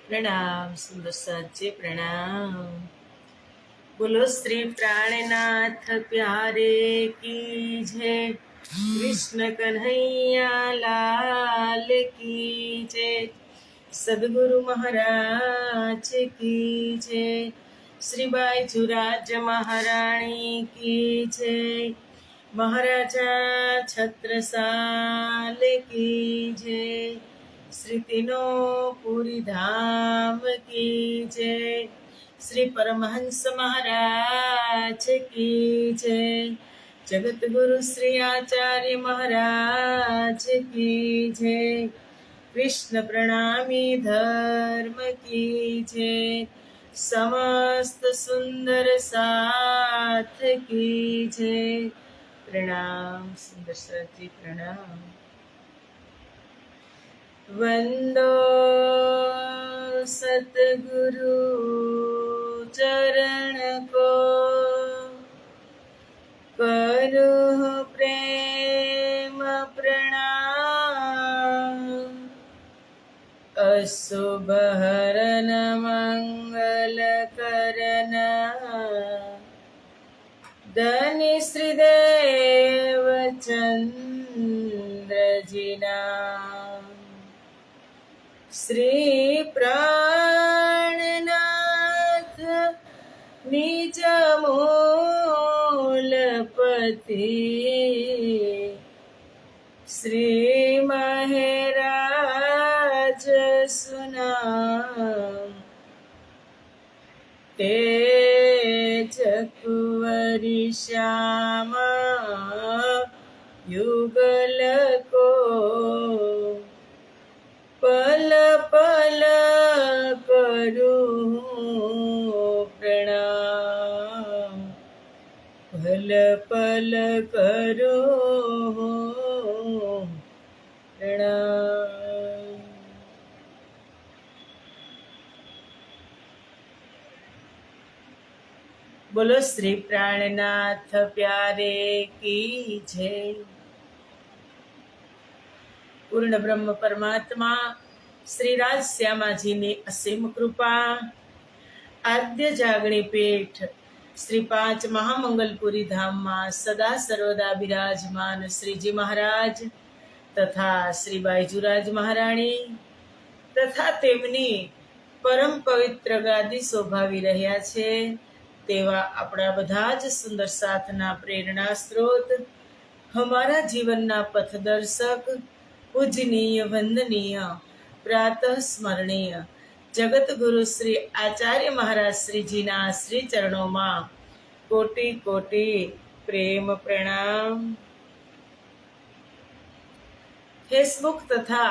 प्रणाम सुंदर साचे प्रणाम। बोलो श्री प्राणनाथ प्यारे की जय। कृष्ण कन्हैया लाल की जय। सदगुरु महाराज की जय। श्री बाईचुराज महाराणी की जय। महाराजा छत्रसाल की जय। श्री तीनों पुरी धाम की जय। श्री परमहंस महाराज की जय। जगत गुरु श्री आचार्य महाराज की जय। कृष्ण प्रणामी धर्म की जय। समस्त सुंदर साथ की जय। प्रणाम सुंदर साथ जी प्रणाम। वंदो सतगुरु चरण को, करो प्रेम प्रणाम। अशुभ हरन मंगल करन, धन्य श्रीदेव चंद्र जिना। श्री प्राणनाथ निज मूलपति, श्री महराज सुनाम। तेज कुंवरी श्यामा युगल को, पल पल करूं प्रणाम। पल पल करूं प्रणाम। बोलो श्री प्राणनाथ प्यारे की जय। पूर्ण ब्रह्म परमात्मा श्री राज श्यामा जी ने असीम कृपा। आद्य जागणी पीठ श्री 5 महामंगलपुरी धाम में सदा सर्वदा विराजमान श्रीजी महाराज तथा श्री बाईजुराज महाराणी तथा तेमनी परम पवित्र गादी शोभावी रह्या छे तेवा अपना बधा ज सुंदर साथना प्रेरणा स्रोत, हमारा जीवनना पथदर्शक, पूजनीय वंदनीय प्रातः स्मरणीय जगत गुरु श्री आचार्य महाराज श्री जीना श्री चरणों में कोटि कोटि प्रेम प्रणाम। फेसबुक तथा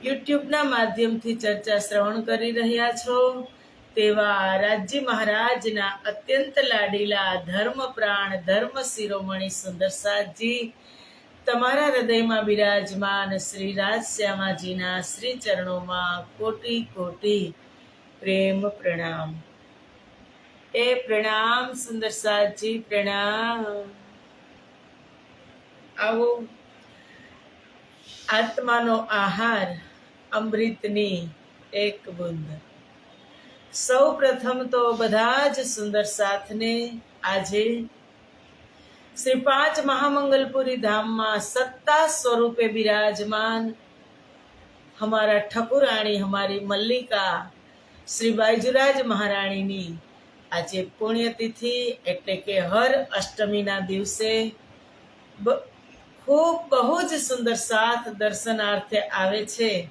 यूट्यूब ना माध्यम थी चर्चा श्रवण करी रह्या छो तेवा राज्य महाराज ना अत्यंत लाडीला धर्म प्राण धर्म शिरोमणि सुंदर साथ जी तमारा हृदय में विराजमान श्री राज श्यामाजी ना श्री चरणों में कोटि कोटि प्रेम प्रणाम। ए प्रणाम सुंदर साथ जी प्रणाम। आवो आत्मानो आहार अमृतनी एक बूंद। सौ प्रथम तो बधाज सुंदर साथ ने आजे श्री 5 महामंगलपुरी धाम में सत्ता स्वरूपे विराजमान हमारा ठकुराणी हमारी मल्लिका श्री बाईजुराज महाराणी नी आज पुण्यतिथि एटले के हर अष्टमी ना दिवसे खूब बहुज सुंदर साथ दर्शनार्थे आवे छे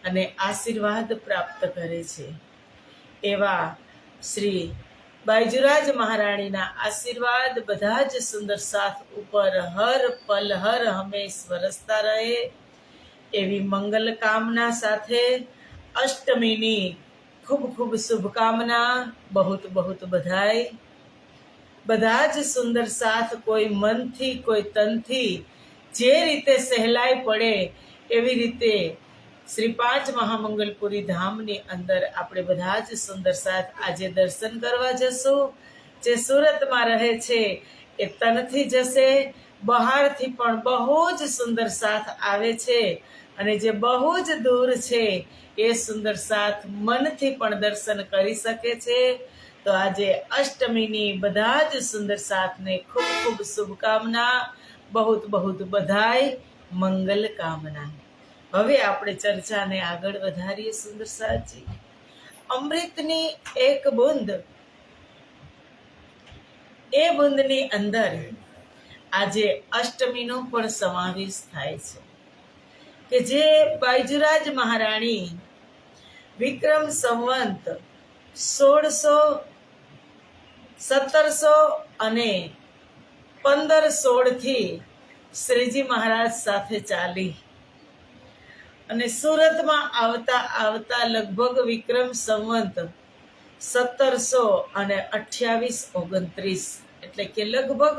अने आशीर्वाद प्राप्त करे छे। एवा श्री बाईजुराज महाराणी ना आशीर्वाद बधा ज सुंदर साथ ऊपर हर पल हर हमेश वरसता रहे एवी मंगल कामना साथे अष्टमी नी खूब खूब शुभकामना। बहुत बहुत बधाई। बधा ज सुंदर साथ कोई मन थी कोई तन थी जे रीते सहलाई पड़े एवी रीते श्री 5 महामंगलपुरी धाम नी अंदर आपणे बधा ज सुंदर साथ आजे दर्शन करवा जशो। जे सूरत में रहे छे ए तन थी जशे, बहार थी पण बहु ज सुंदर साथ आवे छे અને જે બહુ જ દૂર છે એ સુંદર સાથ મનથી પણ દર્શન કરી શકે છે. તો આજે અષ્ટમીની બધા જ સુંદર સાથને ખૂબ ખૂબ શુભકામના, બહુત બહુત બધાઈ, મંગલ કામના. હવે આપણે ચર્ચાને આગળ વધારીએ. સુંદર સાથજી, અમૃતની એક બૂંદ, એ બૂંદની અંદર આજે અષ્ટમીનો પણ સમાવેશ થાય છે કે જે બાયજુરાજ મહારાણી વિક્રમ સંવંત 1700 અને 1516 થી શ્રીજી મહારાજ સાથે ચાલી અને સુરતમાં આવતા આવતા લગભગ વિક્રમ સંવંત 1728-29 એટલે કે લગભગ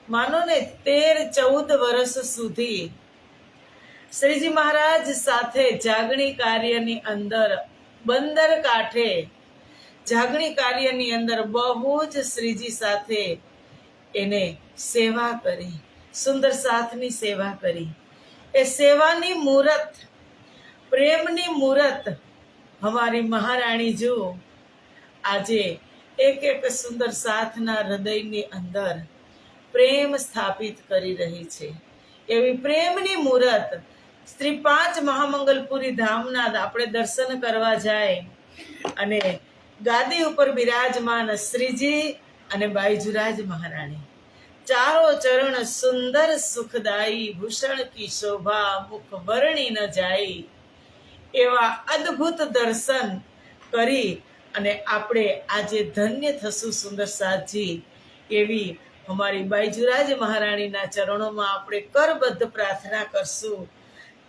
માનો ને 13-14 વર્ષ સુધી શ્રીજી મહારાજ સાથે જાગણી કાર્યની અંદર, બંદર કાંઠે જાગણી કાર્યની અંદર બહુ જ શ્રીજી સાથે એને સેવા કરી, સુંદર સાથની સેવા કરી. એ સેવાની મૂરત, પ્રેમની મૂરત હમારી મહારાણી જો આજે એક એક સુંદર સાથના હૃદયની અંદર પ્રેમ સ્થાપિત કરી રહી છે. એવી પ્રેમની મૂરત શ્રી 5 મહામંગલપુરી ધામના આપણે દર્શન કરવા જાય અને ગાદી ઉપર બિરાજમાન શ્રીજી અને બાયજુરાજ મહારાણી, ચારો ચરણ સુંદર સુખદાયી, ભૂષણ કી શોભા મુખ વર્ણી ન જાય, એવા અદ્ભુત દર્શન કરી અને આપણે આજે ધન્ય થશું. સુંદર સાથજી, એવી અમારી બાયજુરાજ મહારાણીના ચરણોમાં આપણે કરબદ્ધ પ્રાર્થના કરશું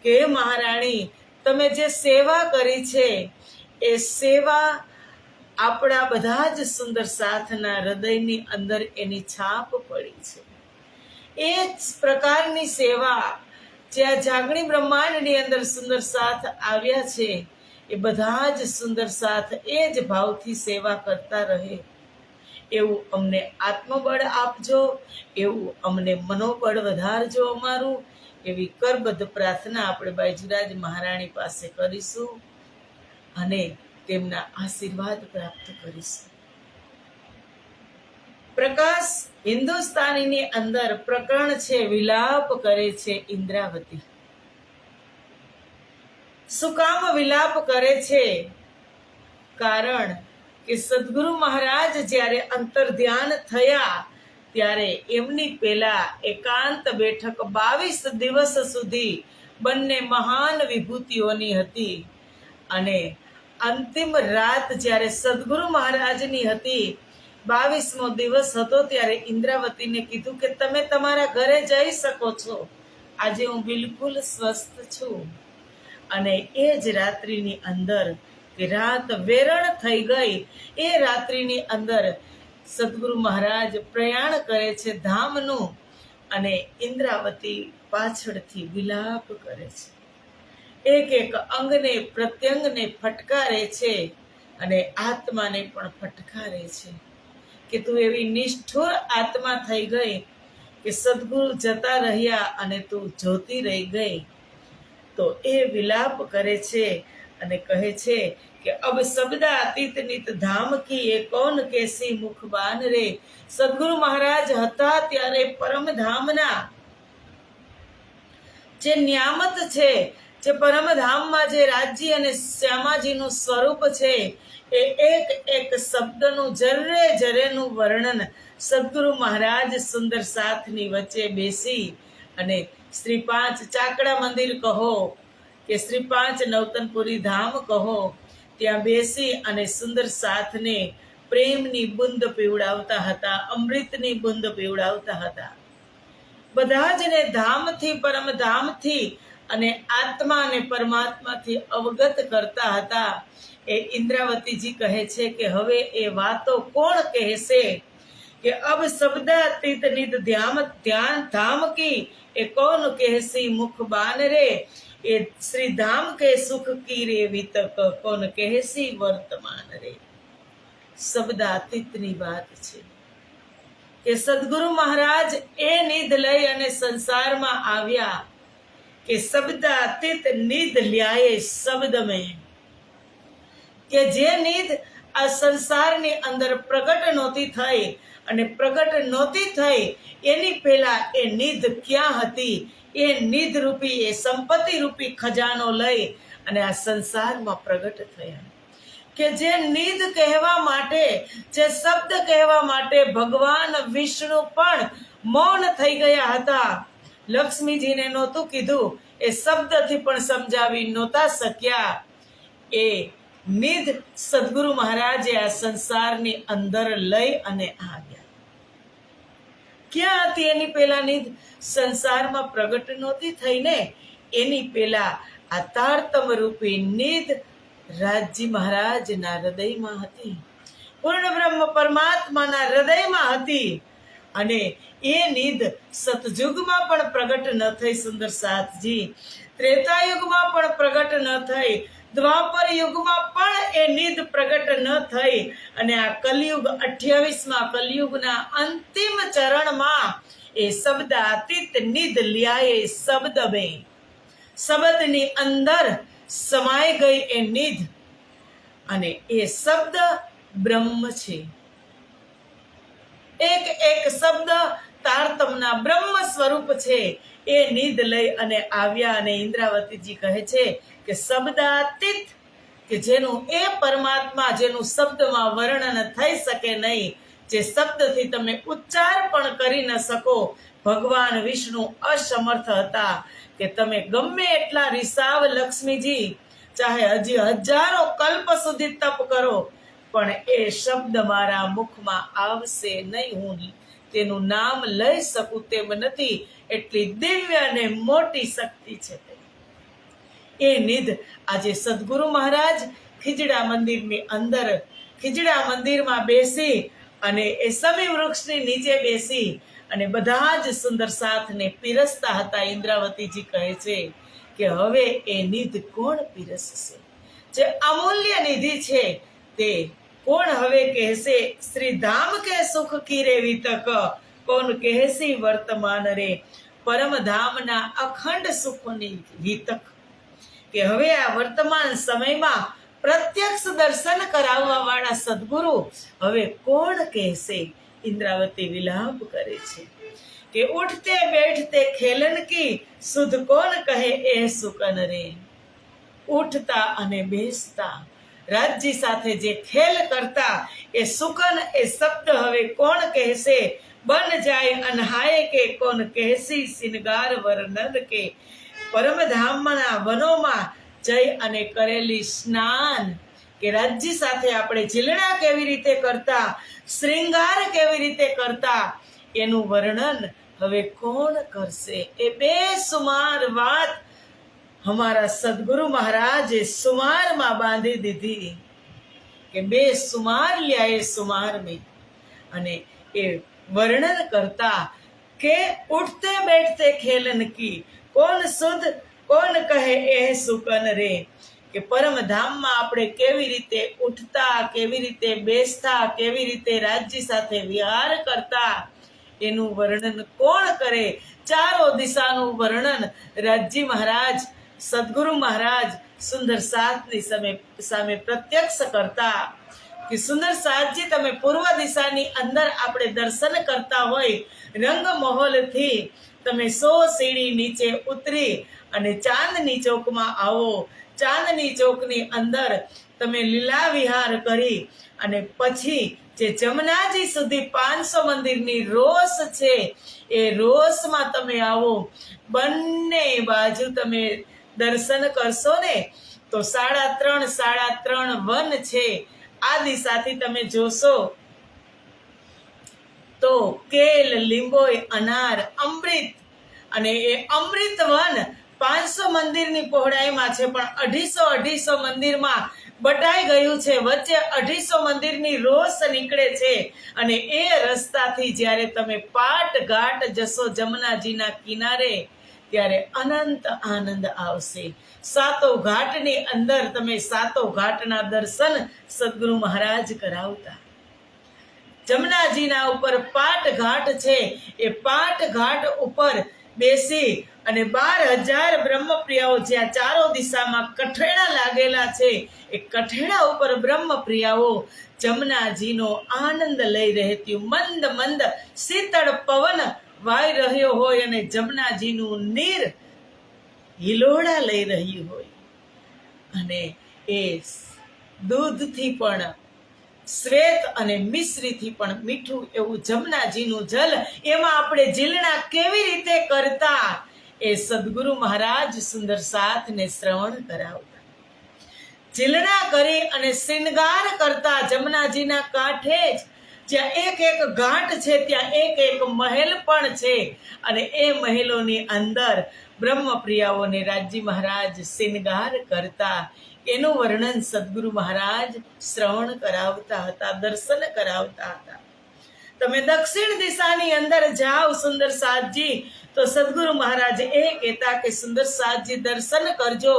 કે મહારાણી, તમે જે સેવા કરી છે એ સેવા આપણા બધા જ સુંદર સાથના હૃદયની અંદર એની છાપ પડી છે. એ જ પ્રકારની સેવા જે આ જાગણી બ્રહ્માંડની અંદર સુંદર સાથ આવ્યા છે, એ બધા જ સુંદર સાથ એ જ ભાવથી સેવા કરતા રહે એવું અમને આત્મબળ આપજો, એવું અમને મનોબળ વધારજો અમારું. એવી કરબદ્ધ પ્રાર્થના આપણે બાયજુરાજ મહારાણી પાસે કરીશું અને તેમના આશીર્વાદ પ્રાપ્ત કરીશું. પ્રકાશ હિન્દુસ્તાનીની અંદર પ્રકરણ છે, વિલાપ કરે છે ઇન્દ્રાવતી. શું કામ વિલાપ કરે છે? કારણ કે સદગુરુ મહારાજ જ્યારે અંતર ધ્યાન થયા ત્યારે એમની પહેલા એકાંત બેઠક 22 દિવસ સુધી બંને મહાન વિભૂતિઓની હતી અને અંતિમ રાત જ્યારે સદગુરુ મહારાજની હતી, 22મો દિવસ હતો, ત્યારે ઇન્દ્રાવતીને કીધું કે તમે તમારા ઘરે જઈ શકો છો, આજે હું બિલકુલ સ્વસ્થ છું. અને એ જ રાત્રિની અંદર કે રાત વેરણ થઈ ગઈ, એ રાત્રિની અંદર સદગુરુ મહારાજ પ્રયાણ કરે છે ધામનું અને ઇન્દ્રાવતી પાછળથી વિલાપ કરે છે, એક એક અંગને પ્રત્યંગને ફટકારે છે અને આત્માને પણ ફટકારે છે કે તું એવી નિષ્ઠુર આત્મા થઈ ગઈ કે સદગુરુ જતા રહ્યા અને તું જોતી રહી ગઈ. તો એ વિલાપ કરે છે અને કહે છે કે અબ શબ્દા અતીત નિત ધામ કી એ કોન કેસી મુખબાન રે. સદગુરુ મહારાજ હતા ત્યારે પરમધામના જે નિયામત છે, જે પરમધામમાં જે રાજ્ય અને શ્યામાજીનું સ્વરૂપ છે, એ એક એક શબ્દનું જરે જરેનું વર્ણન સદગુરુ મહારાજ સુંદર સાથની વચ્ચે બેસી અને શ્રી 5 ચાકડા મંદિર કહો કે શ્રી 5 નવતનપુરી ધામ કહો, ત્યાં બેસી અને સુંદર સાથને પ્રેમની બુંદ પીવડાવતા હતા, અમૃતની બુંદ પીવડાવતા હતા. બધા જને ધામથી, પરમધામથી અને આત્મા અને પરમાત્માથી અવગત કરતા હતા. એ ઇન્દ્રાવતીજી કહે છે કે હવે એ વાતો કોણ કહેશે કે અબ શબ્દા અતીત નિત ધ્યાન ધામ કી એ કોન કહેસી મુખ બાન રે. એ શ્રી ધામ કે સુખ કી રે વિતક કોન કહેસી વર્તમાન રે. શબ્દાતીતની વાત છે કે સદગુરુ મહારાજ એ નિધ લઈ અને સંસારમાં આવ્યા કે શબ્દ અતીત નિધ લ્યાએ શબ્દ મેં, કે જે નિધ આ સંસારની અંદર પ્રગટ નહોતી થઈ, અને પ્રગટ નહોતી થઈ એની પહેલા એ નિધ ક્યાં હતી? એ નિધ રૂપી, એ સંપત્તિ રૂપી ખજાનો લઈ અને આ સંસારમાં પ્રગટ થયા. કે જે નિધ કહેવા માટે, જે શબ્દ કહેવા માટે ભગવાન વિષ્ણુ પણ મૌન થઈ ગયા હતા. લક્ષ્મીજીને નહોતું કીધું, એ શબ્દથી પણ સમજાવી નહોતા શક્યા. એ નિધ સદગુરુ મહારાજે આ સંસારની અંદર લઈ અને આવ્યા. ક્યાં હતી એની પહેલા નિધ? સંસારમાં પ્રગટ નહોતી થઈને એની પહેલા આ તારતમ રૂપી નિધ રાજજી મહારાજના હૃદયમાં હતી, પૂર્ણ બ્રહ્મ પરમાત્માના હૃદયમાં હતી. અને એ નિધ સતયુગમાં પણ પ્રગટ ન થઈ સુંદર સાથજી, ત્રેતાયુગમાં પણ પ્રગટ ન થઈ, દ્વાપર યુગમાં પણ એ નિધ પ્રગટ ન થઈ, અને આ કલયુગ 28મા કલયુગના અંતિમ ચરણમાં એ શબ્દ અતીત નિધ લ્યાએ શબ્દ મેં, શબ્દની અંદર સમાઈ ગઈ એ નિધ, અને એ શબ્દ બ્રહ્મ છે. એક એક શબ્દ તારતમના બ્રહ્મ સ્વરૂપ છે. એ નિધ લઈ અને આવ્યા. અને ઇન્દ્રાવતીજી કહે છે કે શબ્દાતીત, કે જેનું એ પરમાત્મા, જેનું શબ્દમાં વર્ણન થઈ શકે નહીં, જે શબ્દથી તમે ઉચ્ચાર પણ કરી ન શકો, ભગવાન વિષ્ણુ અસમર્થ હતા. કે તમે ગમે એટલા રિસાવ લક્ષ્મીજી, ચાહે હજી હજારો કલ્પ સુધી તપ કરો, પણ એ શબ્દ મારા મુખમાં આવશે નહીં. હું તેનું નામ લઈ શકું તેમ નથી. એટલી દિવ્ય અને મોટી શક્તિ છે એ નિધ. આજે સદગુરુ મહારાજ ખીજડા મંદિરની અંદર, ખીજડા મંદિરમાં બેસી અને એ સમી વૃક્ષની નીચે બેસી અને બધા જ સુંદર સાથને પીરસતા હતા. ઇન્દ્રાવતીજી કહે છે કે હવે એ નિધ કોણ પીરસશે? જે અમૂલ્ય નિધિ છે તે કોણ હવે કહેશે? શ્રી ધામ કે સુખ કી રે વિતક, કોણ કહેસી વર્તમાન રે, પરમ ધામના અખંડ સુખની વિતક. કે હવે આ વર્તમાન સમયમાં પ્રત્યક્ષ દર્શન કરાવવા વાળા સદગુરુ હવે કોણ કહેશે? ઇન્દ્રાવતી વિલાપ કરે છે કે ઉઠતે બેઠતે ખેલન કી સુધ કોણ કહે એ સુકન રે. ઉઠતા અને બેસતા રાજજી સાથે જે ખેલ કરતા એ સુકન, એ શબ્દ હવે કોણ કહેશે? બન જાય અનહાય કે કોણ કહેસી સિનગાર વર્ણન કે, પરમધામના વનોમાં જઈ અને કરેલી સ્નાન, કે રાજજી સાથે આપણે ઝીલણા કેવી રીતે કરતા, શ્રૃંગાર કેવી રીતે કરતા, એનું વર્ણન હવે કોણ કરશે? એ બેસુમાર વાત હમારા સદગુરુ મહારાજે સુમારમાં બાંધી દીધી. કે બે સુમાર લ્યાએ સુમાર મેં, અને એ વર્ણન કરતા કે ઉઠતે બેઠતે ખેલન કી કોણ સુધ કોણ કહે એ સુકન રે. કે પરમધામમાં આપણે કેવી રીતે ઉઠતા, કેવી રીતે બેસતા, કેવી રીતે રાજજી સાથે વિહાર કરતા, એનું વર્ણન કોણ કરે? ચારો દિશાનું વર્ણન રાજજી મહારાજ, સદગુરુ મહારાજ સુંદર સાથની સામે પ્રત્યક્ષ કરતા. કે સુંદર સાથજી, તમે પૂર્વ દિશાની અંદર આપણે દર્શન કરતા હોય, રંગ મહોલથી તમે 100 સીડી નીચે ઉતરી અને ચાંદની ચોકમાં આવો. ચાંદની ચોકની અંદર તમે લીલા વિહાર કરી અને પછી જે જમનાજી સુધી 500 મંદિરની રોસ છે, એ રોસમાં તમે આવો. બંને બાજુ તમે દર્શન કરશો ને તો 3.5 વન છે. આ દિશાથી તમે જોશો તો કેલ, લીંબોય, અનાર, અમૃત, અને એ અમૃત વન 500 મંદિરની પહોળાઈમાં છે, પણ 250 મંદિરમાં બટાઈ ગયું છે. વચ્ચે 250 મંદિરની રોસ નીકળે છે. અને એ રસ્તાથી જ્યારે તમે પાટ ઘાટ જશો જમનાજીના કિનારે, ત્યારે અનંત આનંદ આવશે. 7 ઘાટની અંદર તમે 7 ઘાટના દર્શન સદગુરુ મહારાજ કરાવતા. જમનાજીના ઉપર પાટ ઘાટ છે. એ પાટ ઘાટ ઉપર બેસી અને 12,000 બ્રહ્મપ્રિયાઓ જ્યાં ચારો દિશામાં કઠેડા લાગેલા છે એ કઠેડા ઉપર બ્રહ્મપ્રિયાઓ જમનાજીનો આનંદ લઈ રહેતી, મંદ મંદ શીતળ પવન વાઈ રહ્યો હોય અને જમનાજીનું નીર હિલોળા લઈ રહ્યું હોય અને એ દૂધથી પણ શ્વેત અને મિશ્રીથી પણ મીઠું એવું જમનાજીનું જલ, એમાં આપણે ઝીલણા કેવી રીતે કરતા એ સદગુરુ મહારાજ સુંદર સાથને શ્રવણ કરાવતા. ઝીલણા કરી અને શૃંગાર કરતા જમનાજીના કાંઠે જ જ્યાં એક એક ઘાટ છે ત્યાં એક એક મહેલ પણ છે અને એ મહેલોની અંદર બ્રહ્મપ્રિયાઓને રાજજી મહારાજ શૃંગાર કરતા એનું વર્ણન સદગુરુ મહારાજ શ્રવણ કરાવતા હતા, દર્શન કરાવતા હતા. તમે દક્ષિણ દિશાની અંદર જાઓ સુંદર સાતજી તો સદગુરુ મહારાજ એ કહેતા કે સુંદર સાતજી દર્શન કરજો,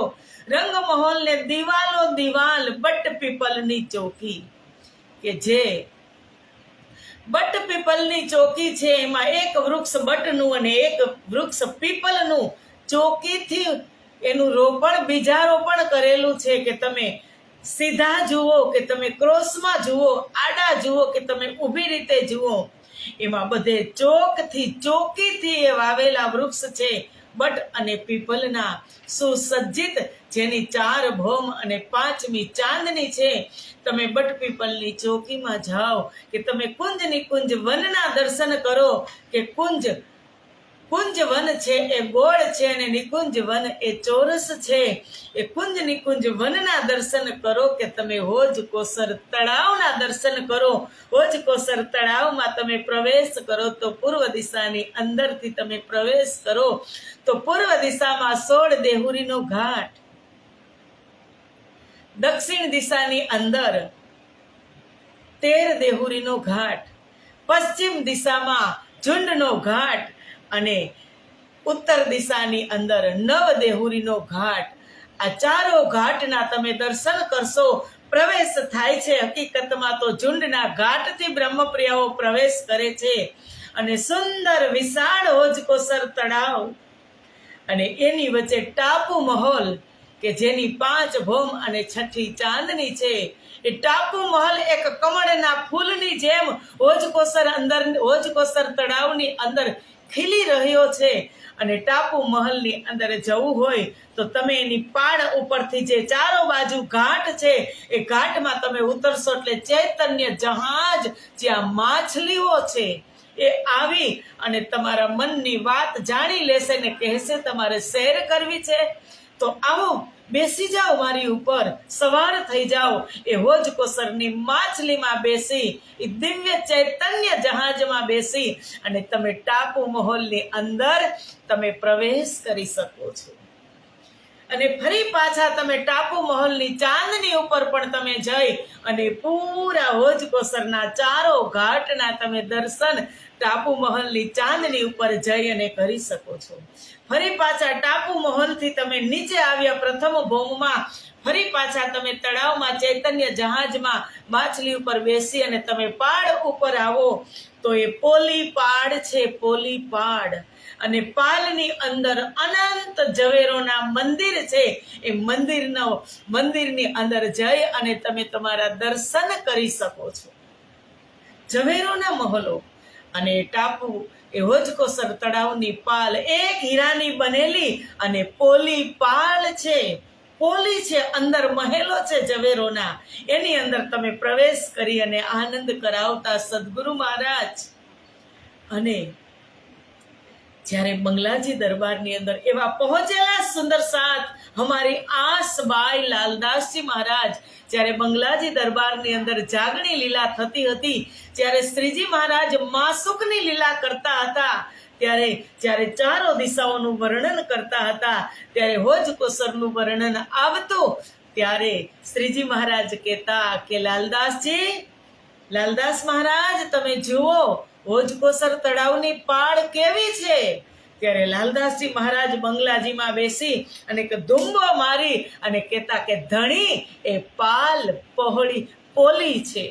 રંગમહોલ ને દિવાલો દિવાલ બટ પીપલની ચોકી, કે જે બટ પીપલની ચોકી છે એમાં એક વૃક્ષ બટનું અને એક વૃક્ષ પીપલનું ચોકીથી એનું રોપણ બીજારોપણ કરેલું છે કે તમે સીધા જુઓ કે તમે ક્રોસમાં જુઓ, આડા જુઓ કે તમે ઊભી રીતે જુઓ, એમાં બધે ચોકીથી એ વાવેલા વૃક્ષ છે બટ અને પીપલના સુસજ્જિત, જેની 4 ભૌમ અને 5મી ચાંદની છે. તમે બટ પીપલની ચોકીમાં જાઓ કે તમે કુંજ નિકુંજ વનના દર્શન કરો કે કુંજ વન છે એ ગોળ છે અને નિકુંજ વન એ ચોરસ છે. એ કુંજ નિકુંજ વનના દર્શન કરો કે તમે હોજ કોસર તળાવના દર્શન કરો. હોજ કોસર તળાવમાં તમે પ્રવેશ કરો તો પૂર્વ દિશાની અંદરથી તમે પ્રવેશ કરો તો પૂર્વ દિશામાં 16 દેહુરીનો ઘાટ, દક્ષિણ દિશાની અંદર 13 દેહુરીનો ઘાટ, પશ્ચિમ દિશામાં ઝુંડનો ઘાટ અને ઉત્તર દિશાની અંદર 9 દેહુરીનો ઘાટ. આ ચારો ઘાટના તમે દર્શન કરશો. પ્રવેશ થાય છે હકીકતમાં તો ઝુંડના ઘાટથી બ્રહ્મપ્રિયાઓ પ્રવેશ કરે છે અને સુંદર વિશાળ હોજકોસર તળાવ અને એની વચ્ચે ટાપુ મહોલ કે જેની 5 ભૌમ અને 6ઠી ચાંદની છે. એ ટાપુ મહલ એક કમળના ફૂલની જેમ હોજકોસર તળાવની અંદર ખીલી રહ્યો છે અને ટાપુ મહલની અંદર જવું હોય તો તમે એની પાળ ઉપરથી જે ચારો બાજુ ઘાટ છે એ ઘાટમાં તમે ઉતરશો એટલે ચૈતન્ય જહાજ જ્યાં માછલીઓ છે એ આવી અને તમારા મનની વાત જાણી લેશે ને કહેશે તમારે સૈર કરવી છે તો આવો બેસી જાઓ, મારી ઉપર સવાર થઈ જાઓ. એ હોજકોસરની માછલીમાં બેસી, એ દિવ્ય ચૈતન્ય જહાજમાં બેસી અને તમે ટાપુ મહોલની અંદર તમે પ્રવેશ કરી શકો છો. અને ફરી પાછા તમે ટાપુ મહોલની ચાંદની ઉપર પણ તમે જઈ અને પૂરા હોજકોસરના ચારો ઘાટના તમે દર્શન ટાપુ મહોલની ચાંદની ઉપર જઈ અને કરી શકો છો. ફરી પાછા ટાપુ મહોલથી તમે નીચે આવ્યા પ્રથમ ભૌમમાં, ફરી પાછા તમે તળાવમાં ચૈતન્ય જહાજમાં માછલી ઉપર બેસી અને તમે પાડ ઉપર આવો તો એ પોલી પાડ છે, પોલી પાડ. અને પાલની અંદર અનંત ઝવેરોના મંદિર છે. એ મંદિરની અંદર જઈ અને તમે તમારા દર્શન કરી શકો છો. ઝવેરોના મહલો અને ટાપુ એ હોજકોસર તળાવની પાલ એક હીરાની બનેલી અને પોલી પાલ છે, પોલી છે, અંદર મહેલો છે ઝવેરોના. એની અંદર તમે પ્રવેશ કરી અને આનંદ કરાવતા સદગુરુ મહારાજ. અને જ્યારે બંગલાજી દરબારની અંદર એવા પહોંચેલા સુંદર સાથ હમારી આસ બાઈ લાલદાસજી મહારાજ જ્યારે બંગલાજી દરબારની અંદર જાગણી લીલા થતી હતી, જ્યારે શ્રીજી મહારાજ માસુકની લીલા કરતા હતા, જ્યારે ચારો દિશાઓનું વર્ણન કરતા હતા, ત્યારે હોજકોસરનું વર્ણન આવતું, ત્યારે શ્રીજી મહારાજ કહેતા કે લાલદાસ મહારાજ તમે જુઓ હોજકોસર તળાવની પાળ કેવી છે. ત્યારે લાલદાસજી મહારાજ બંગલાજીમાં બેસી અને ધુંબો મારી અને કહેતા કે ધણી એ પાલ પોલી છે,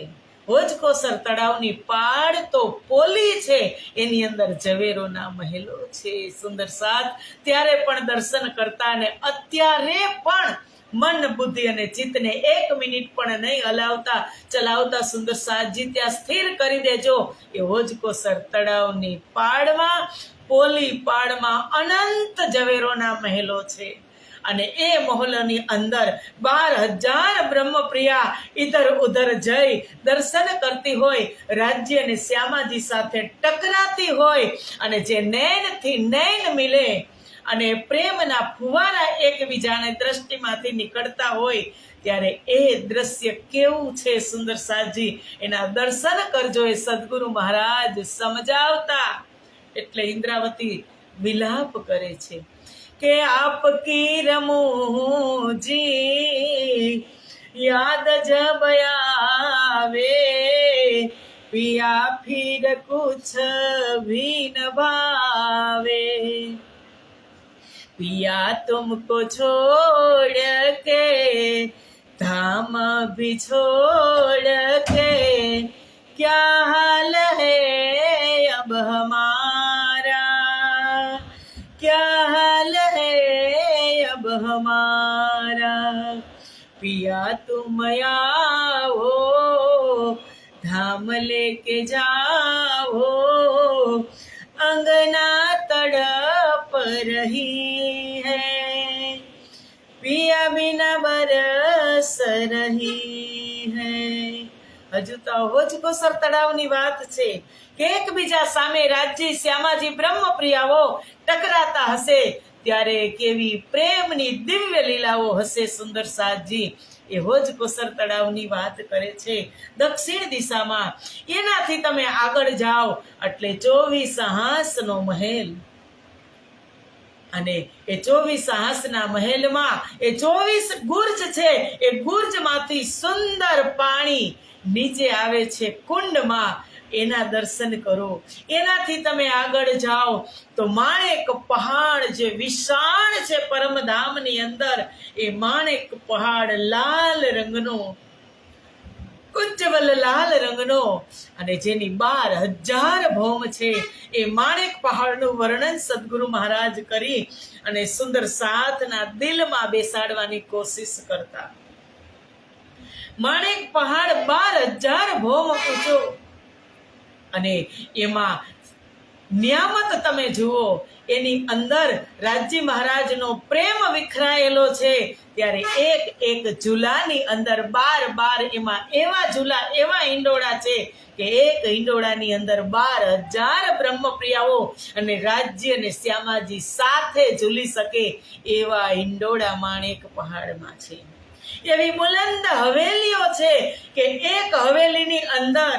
હોજકોસર તળાવની પાડ તો પોલી છે, એની અંદર ઝવેરોના મહેલો છે. સુંદર સાથ ત્યારે પણ દર્શન કરતા અને અત્યારે પણ મન બુદ્ધિ અને ચિત્તને 1 મિનિટ પણ નહીં હલાવતા ચલાવતા સુંદર સાથજી ત્યાં સ્થિર કરી દેજો. એ હોજકોસર તળાવની પાડમાં, પોલી પાડમાં અનંત ઝવેરોના મહેલો છે અને એ મહોલોની અંદર 12,000 બ્રહ્મપ્રિયા ઇધર ઉધર જઈ દર્શન કરતી હોય, રાજ્ય અને શ્યામાજી સાથે ટકરાતી હોય અને જે નૈનથી નૈન મિલે અને પ્રેમના ફુવારા એકબીજાને દ્રષ્ટિમાંથી નીકળતા હોય, ત્યારે એ દ્રશ્ય કેવું છે સુંદર સાજી, એના દર્શન કરજો. એ સદગુરુ મહારાજ સમજાવતા એટલે ઇન્દ્રાવતી વિલાપ કરે છે કે આપકી રમૂજી યાદ જબ આવે પિયા ફિર કુછ ભી ન ભાવે, पिया तुमको छोड़ के धाम भी छोड़ के क्या हाल है अब हमारा, क्या हाल है अब हमारा, पिया तुम आओ धाम लेके जाओ, अंगना तड़प रही है, पिया बिना बरस रही है. હજુ તો હોજકોસર તળાવની વાત છે કે એકબીજા સામે રાજજી શ્યામાજી બ્રહ્મપ્રિયાઓ ટકરાતા હશે, ત્યારે કેવી પ્રેમની દિવ્ય લીલાઓ હશે. સુંદર સાથજી એ હોજકોસર તળાવની વાત કરે છે દક્ષિણ દિશામાં. એનાથી તમે આગળ જાઓ એટલે 24 હાંસનો મહેલ, અને એ 24 હાંસના મહેલમાં એ 24 ગુર્જ છે. એ ગુર્જમાંથી સુંદર પાણી નીચે આવે છે કુંડમાં, એના દર્શન કરો. એનાથી તમે આગળ જાઓ તો માણેક પહાડ જે વિશાળ છે પરમધામની અંદર, એ માણેક પહાડ લાલ રંગનો, ઉજ્જવલ લાલ રંગનો, અને જેની 12,000 ભૌમ છે. એ માણેક પહાડનું વર્ણન સદગુરુ મહારાજ કરી અને સુંદર સાથના દિલમાં બેસાડવાની કોશિશ કરતા. માણેક પહાડ 12,000 ભૌમ ઊંચો, અને એમાં નિયામત તમે જુઓ, એની અંદર રાજજી મહારાજનો પ્રેમ વિખરાયેલો છે. ત્યારે એક એક ઝૂલાની અંદર 12 એમાં એવા ઝૂલા, એવા હિંડોળા છે કે એક હિંડોળાની અંદર 12,000 બ્રહ્મપ્રિયાઓ અને રાજ્ય અને શ્યામાજી સાથે ઝૂલી શકે એવા હિંડોળા માણેક પહાડમાં છે. એવી બુલંદ હવેલીઓ છે કે એક હવેલીની અંદર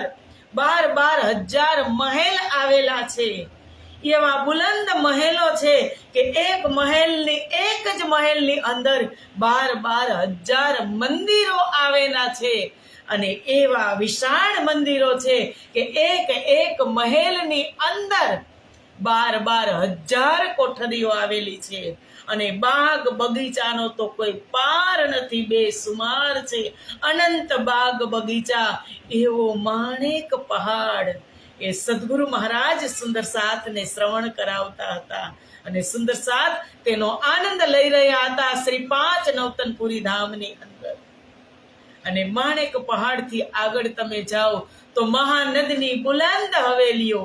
12,000 મહેલ આવેલા છે. એવા બુલંદ મહેલો છે કે એક જ મહેલની અંદર 12,000 મંદિરો આવેલા છે, અને એવા વિશાળ મંદિરો છે કે એક મહેલની અંદર 12,000 કોઠરીઓ આવેલી છે, અને બાગ બગીચાનો તો કોઈ પાર નથી, બેસુમાર છે. અનંત બાગ બગીચા એવો માણેક પહાડ એ સદગુરુ મહારાજ સુંદર સાથને શ્રવણ કરાવતા હતા, અને સુંદર સાથ તેનો આનંદ લઈ રહ્યા હતા શ્રી 5 નવતનપુરી ધામની અંદર. અને માણેક પહાડથી આગળ તમે જાઓ તો મહાનદની બુલંદ હવેલીઓ,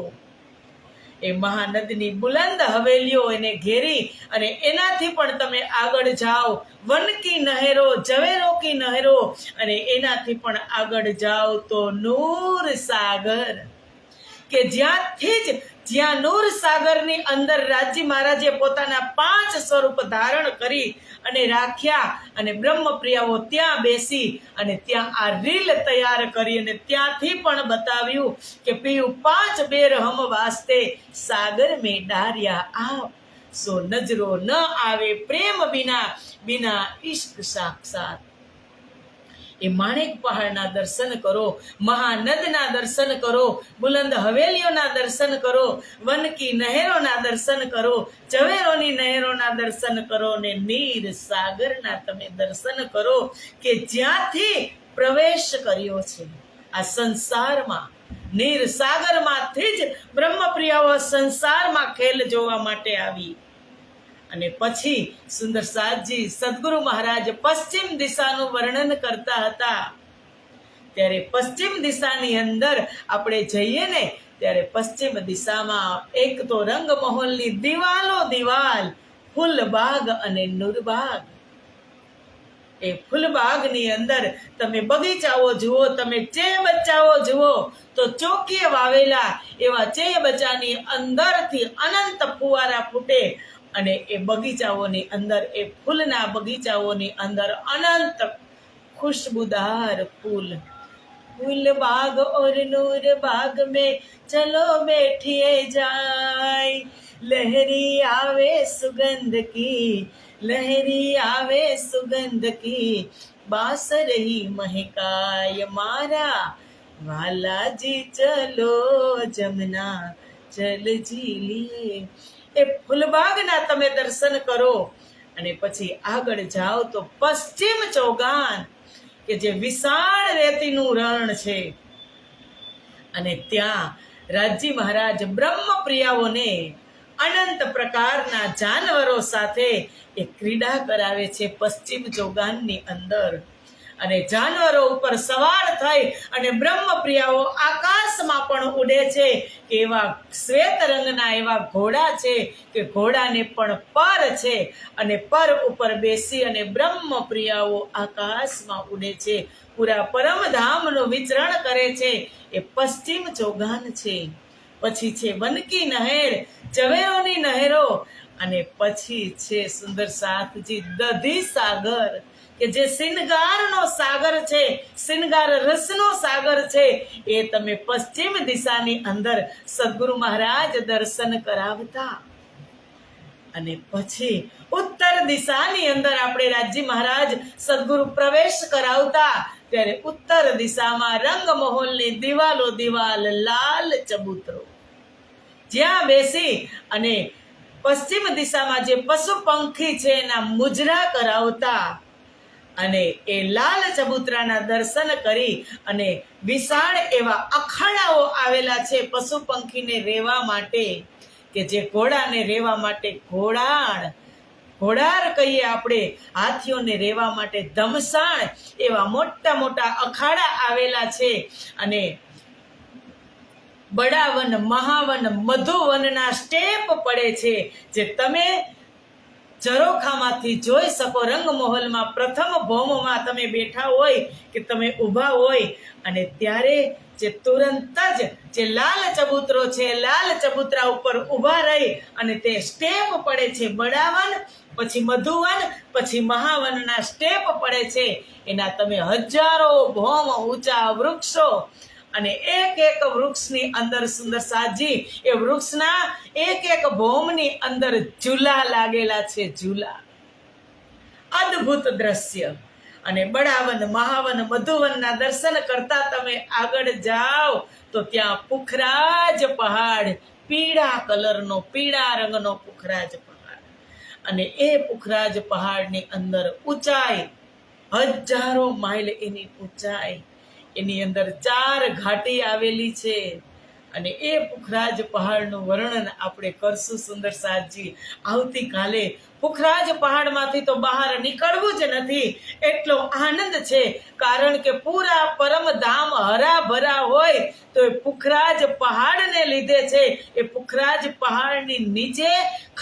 એ મહાનદની બુલંદ હવેલીઓ એને ઘેરી, અને એનાથી પણ તમે આગળ જાઓ વનકી નહેરો, ઝવેરો કી નહેરો, અને એનાથી પણ આગળ જાઓ તો નૂર સાગર, કે જ્યાં નૂર સાગરની અંદર રાજજી મહારાજે પોતાના 5 સ્વરૂપ ધારણ કરી અને રાખ્યા, અને બ્રહ્મપ્રિયાઓ ત્યાં બેસી અને ત્યાં આ રીલ તૈયાર કરી, અને ત્યાંથી પણ બતાવ્યું કે પીયું 5 બેર હમ વાસ્તે સાગર મેં ડાર્યા આવ, સો નજરો ન આવે પ્રેમ બિના ઇશ્ક સાક્ષાત. એ માણેક પહાડના દર્શન કરો, મહાનદના દર્શન કરો, બુલંદ હવેલીઓના દર્શન કરો, વનકી નહેરોના દર્શન કરો, ઝવેરોની નહેરોના દર્શન કરો, ને નીર સાગરના તમે દર્શન કરો કે જ્યાંથી પ્રવેશ કર્યો છે. આ સંસારમાં નીરસાગરમાંથી જ બ્રહ્મપ્રિયાઓ સંસારમાં ખેલ જોવા માટે આવી. અને પછી સુંદર સાધજી સદગુરુ મહારાજ પશ્ચિમ દિશાનું વર્ણન કરતા હતા. ત્યારે પશ્ચિમ દિશાની અંદર આપણે જઈએ ને ત્યારે પશ્ચિમ દિશામાં એક તો રંગમહોલની દિવાલો દિવાલ ફૂલબાગ અને નૂરબાગ. એ ફૂલબાગની અંદર તમે બગીચાઓ જુઓ, તમે ચે બચ્ચાઓ જુઓ તો ચોકીએ વાવેલા એવા ચે બચ્ચાની અંદરથી અનંત ફુવારા ફૂટે. અને એ બગીચાઓની અંદર, એ ફૂલના બગીચાઓની અંદર અનંત खुशबूदार फूल. फूल बाग और नूर बाग में चलो बैठिए जाए, लहरी आवे सुगंध की, लहरी आवे सुगंध की, बास रही महकाय मारा वालाजी चलो जमुना जल झीलिए. એ ફૂલબાગના તમે દર્શન કરો અને પછી આગળ જાઓ તો પશ્ચિમ ચોગાન કે જે વિશાળ રેતીનું રણ છે. અને ત્યાં રાજજી મહારાજ બ્રહ્મપ્રિયાઓને અનંત પ્રકારના જાનવરો સાથે એ ક્રીડા કરાવે છે પશ્ચિમ ચોગાનની અંદર. અને જાનવરો ઉપર સવાર થઈ અને બ્રહ્મપ્રિયાઓ આકાશમાં પણ ઉડે છે. કે એવા શ્વેત રંગના એવા ઘોડા છે કે ઘોડાને પણ પર છે અને પર ઉપર બેસી અને બ્રહ્મપ્રિયાઓ આકાશમાં ઉડે છે. પૂરા પરમધામનું વિચરણ કરે છે. એ પશ્ચિમ ચોગાન છે. પછી છે વનકી નહેર, ઝવેરોની નહેરો, અને પછી છે સુંદર સાથજી દધી સાગર કે જે શિનગારનો સાગર છે, શિનગાર રસનો સાગર છે. એ તમે પશ્ચિમ દિશાની અંદર સદગુરુ મહારાજ દર્શન કરાવતા. અને પછી ઉત્તર દિશાની અંદર આપણે રાજજી મહારાજ સદગુરુ પ્રવેશ કરાવતા. ત્યારે ઉત્તર દિશામાં રંગમહોલની દિવાલો દિવાલ લાલ ચબૂતરો, જ્યાં બેસી અને પશ્ચિમ દિશામાં જે પશુ પંખી છે એના મુજરા કરાવતા. અને એ લાલ ચબૂતરાના દર્શન કરી અને વિશાળ એવા અખાડાઓ આવેલા છે પશુ પંખીને રહેવા માટે, કે જે ઘોડાને રહેવા માટે ઘોડાર કહીએ આપણે, હાથીઓને રહેવા માટે ધમસાણ, એવા મોટા મોટા અખાડા આવેલા છે. અને બડાવન, મહાવન, મધુવનના સ્ટેપ પડે છે જે તમે ઝરોખામાંથી જોઈ શકો. રંગમહોલમાં પ્રથમ ભૌમમાં તમે બેઠા હોય કે તમે ઊભા હોય અને ત્યારે જે તુરંત જ જે લાલ ચબૂતરો છે, લાલ ચબૂતરા ઉપર ઊભા રહી અને તે સ્ટેપ પડે છે બડાવન, પછી મધુવન, પછી મહાવનના સ્ટેપ પડે છે. એના તમે હજારો ભૌમ ઊંચા વૃક્ષો, અને એક એક વૃક્ષની અંદર સુંદર સાજી એ વૃક્ષના એક એક ભૌમની અંદર ઝૂલા લાગેલા છે, ઝૂલા. અદ્ભુત દ્રશ્ય. અને બડાવન, મહાવન, મધુવનના દર્શન કરતા તમે આગળ જાઓ તો ત્યાં પુખરાજ પહાડ, પીળા કલરનો, પીળા રંગનો પુખરાજ પહાડ. અને એ પુખરાજ પહાડની અંદર ઊંચાઈ હજારો માઇલ એની ઊંચાઈ. એની અંદર 4 ઘાટી આવેલી છે. અને એ પુખરાજ પહાડનું વર્ણન આપણે કરશું સુંદર સાધજી આવતીકાલે. પુખરાજ પહાડમાંથી તો બહાર નીકળવું જ નથી, એટલો આનંદ છે. કારણ કે પૂરા પરમધામ હરાભરા હોય તો એ પુખરાજ પહાડને લીધે છે. એ પુખરાજ પહાડની નીચે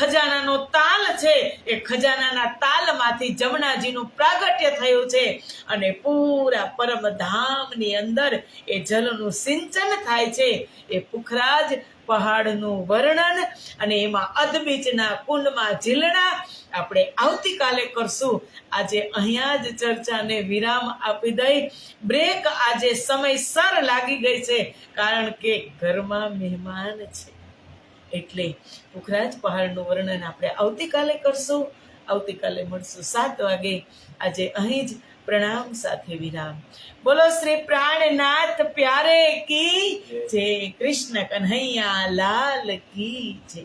ખજાનાનો તાલ છે. એ ખજાનાના તાલમાંથી જમનાજીનું પ્રાગટ્ય થયું છે. અને પૂરા પરમધામની અંદર એ જલનું સિંચન થાય છે. એ પુખરાજ પહાડનું વર્ણન અને એમાં અદબીચના કુંડમાં ઝીલણા આપણે આવતીકાલે કરશું. આજે અહીંયા જ ચર્ચાને વિરામ આપી દઈ. બ્રેક આજે સમયસર લાગી ગઈ છે કારણ કે ઘરમાં મહેમાન છે. એટલે પુખરાજ પહાડનું વર્ણન આપણે આવતીકાલે કરશું. આવતીકાલે મળશું 7 વાગે. આજે અહીં જ પ્રણામ સાથે વિરામ. બોલો શ્રી પ્રાણનાથ પ્યારે કી જય, કૃષ્ણ કન્હૈયા લાલ કી જય.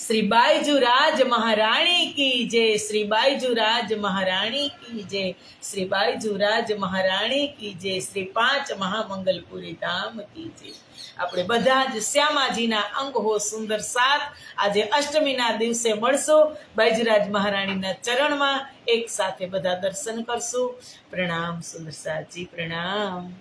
શ્રી બાઈજુરાજ મહારાણી કી જય, શ્રી બાઈજુરાજ મહારાણી કી જય, શ્રી બાઈજુરાજ મહારાણી કી જય, શ્રી પાંચ મહામંગલપુરી ધામ કી જય. આપણે બધા જ શ્યામાજીના અંગ હો સુંદર સાથ આજે અષ્ટમીના દિવસે મળશો બાઈજુરાજ મહારાણીના ચરણમાં, એક સાથે બધા દર્શન કરશું. પ્રણામ સુંદર સાથજી, પ્રણામ.